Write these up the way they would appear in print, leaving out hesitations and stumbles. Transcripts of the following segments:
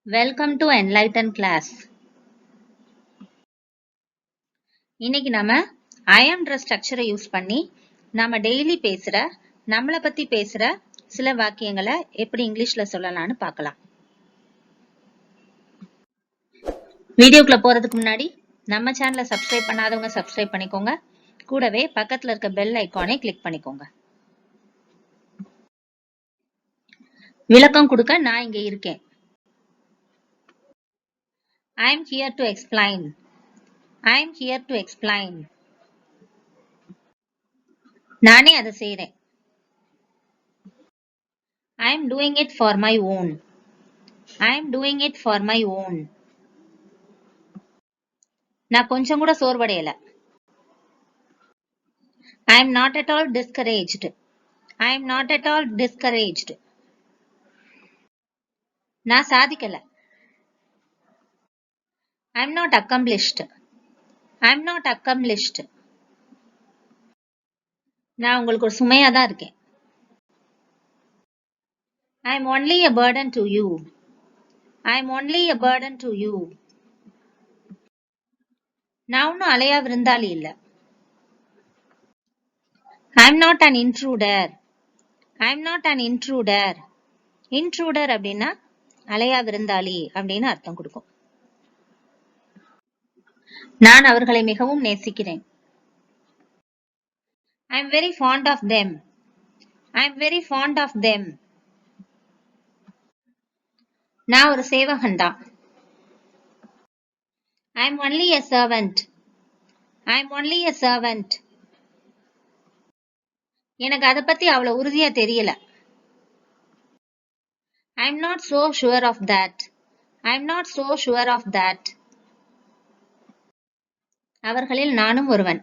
Welcome to enlighten class. இன்னைக்கு நாம I am ஸ்ட்ரக்சரை யூஸ் பண்ணி நாம டெய்லி பேசுற நம்மளை பத்தி பேசுற சில வாக்கியங்களை எப்படி இங்கிலீஷ்ல சொல்லலாம்னு பார்க்கலாம். வீடியோக்குள்ள போறதுக்கு முன்னாடி நம்ம சேனலை சப்ஸ்கிரைப் பண்ணாதவங்க சப்ஸ்கிரைப் பண்ணிக்கோங்க. கூடவே பக்கத்துல இருக்க பெல் ஐகானை கிளிக் பண்ணிக்கோங்க. விளக்கம் கொடுக்க நான் இங்க இருக்கேன். I am here to explain. I am here to explain. நானே அதை செய்றேன். I am doing it for my own. I am doing it for my own. நான் கொஞ்சம் கூட சோர்வடையல. I am not at all discouraged. I am not at all discouraged. நான் சாதிக்கல. I am not accomplished. I am not accomplished. நான் உங்களுக்கு ஒரு சுமையா தான் இருக்கேன். I am only a burden to you. I am only a burden to you. நான் ஒன்னும் அலையா விருந்தாளி இல்ல. I am not an intruder. I am not an intruder. Intruder அப்படின்னா அலையா விருந்தாளி அப்படின்னு அர்த்தம் கொடுக்கும். நான் அவர்களை மிகவும் நேசிக்கிறேன். I am very fond of them. I am very fond of them. நான் ஒரு சேவகன் தான். I am only a servant. I am only a servant. எனக்கு அதை பத்தி அவ்வளவு உறுதியா தெரியல. I am not so sure of that. I am not so sure of that. அவர்களில் நானும் ஒருவன்.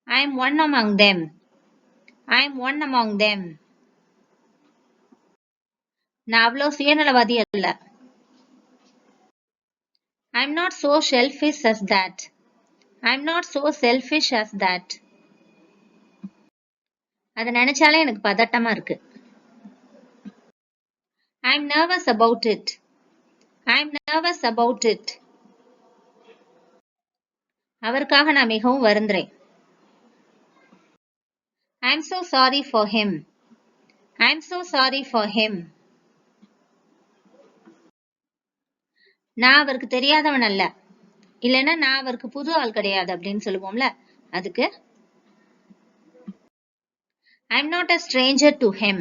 I am one among them. I am one among them. நான் அவ்வளோ சுயநலவாதி அல்ல. I am not so selfish as that. I am not so selfish as that. அதை நினைச்சாலே எனக்கு பதட்டமா இருக்கு. I am nervous about it. I am nervous about it. அவருக்காக நான் மிகவும் வருந்துறேன். I am so sorry for him. I am so sorry for him. நான் அவருக்கு தெரியாதவன் அல்ல. இல்லைன்னா நான் அவருக்கு புது ஆள் கிடையாது அப்படின்னு சொல்லுவோம்ல, அதுக்கு I am not a stranger to him.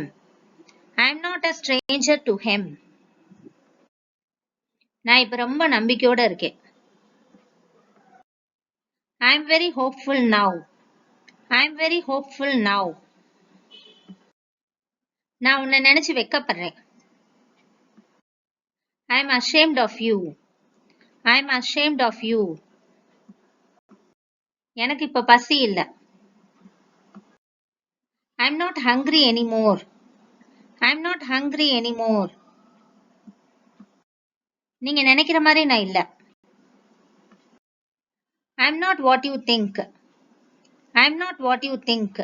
I am not a stranger to him. நான் இப்ப ரொம்ப நம்பிக்கையோட இருக்கேன். I am very hopeful now. I am very hopeful now. நான் உன்னை நினைச்சு வெக்கப்படுறேன். I am ashamed of you. I am ashamed of you. எனக்கு இப்ப பசி இல்ல. I am not hungry anymore. I am not hungry anymore. நீங்க நினைக்கிற மாதிரி நான் இல்ல. I am not what you think. I am not what you think.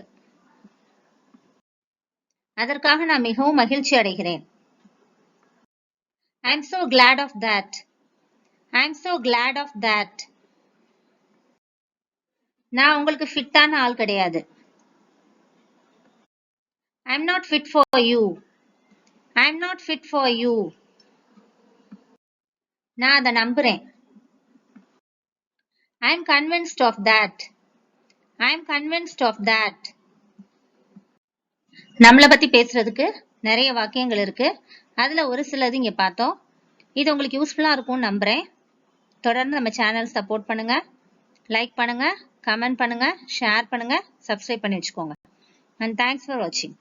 அதற்காக நான் மிகவும் மகிழ்ச்சி அடைகிறேன். I am so glad of that. I am so glad of that. நான் உங்களுக்கு ஃபிட்டான ஆள் கிடையாது. I am not fit for you. I am not fit for you. நான் அதை நம்புறேன். I am convinced of that. I am convinced of that. நம்மளை பத்தி பேசுறதுக்கு நிறைய வாக்கியங்கள் இருக்கு. அதுல ஒரு சிலது இங்க பார்த்தோம். இது உங்களுக்கு யூஸ்ஃபுல்லா இருக்கும்னு நம்புறேன். தொடர்ந்து நம்ம சேனல் சப்போர்ட் பண்ணுங்க, லைக் பண்ணுங்க, கமெண்ட் பண்ணுங்க, ஷேர் பண்ணுங்க, சப்ஸ்கிரைப் பண்ணி வச்சுக்கோங்க. And thanks for watching.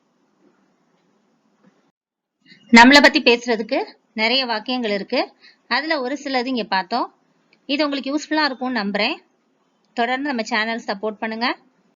நம்மளை பத்தி பேசுறதுக்கு நிறைய வாக்கியங்கள் இருக்கு. அதுல ஒரு சிலது இங்க பார்த்தோம். இது உங்களுக்கு யூஸ்ஃபுல்லா இருக்கும்னு நம்புறேன். தொடர்ந்து நம்ம சேனல் சப்போர்ட் பண்ணுங்க,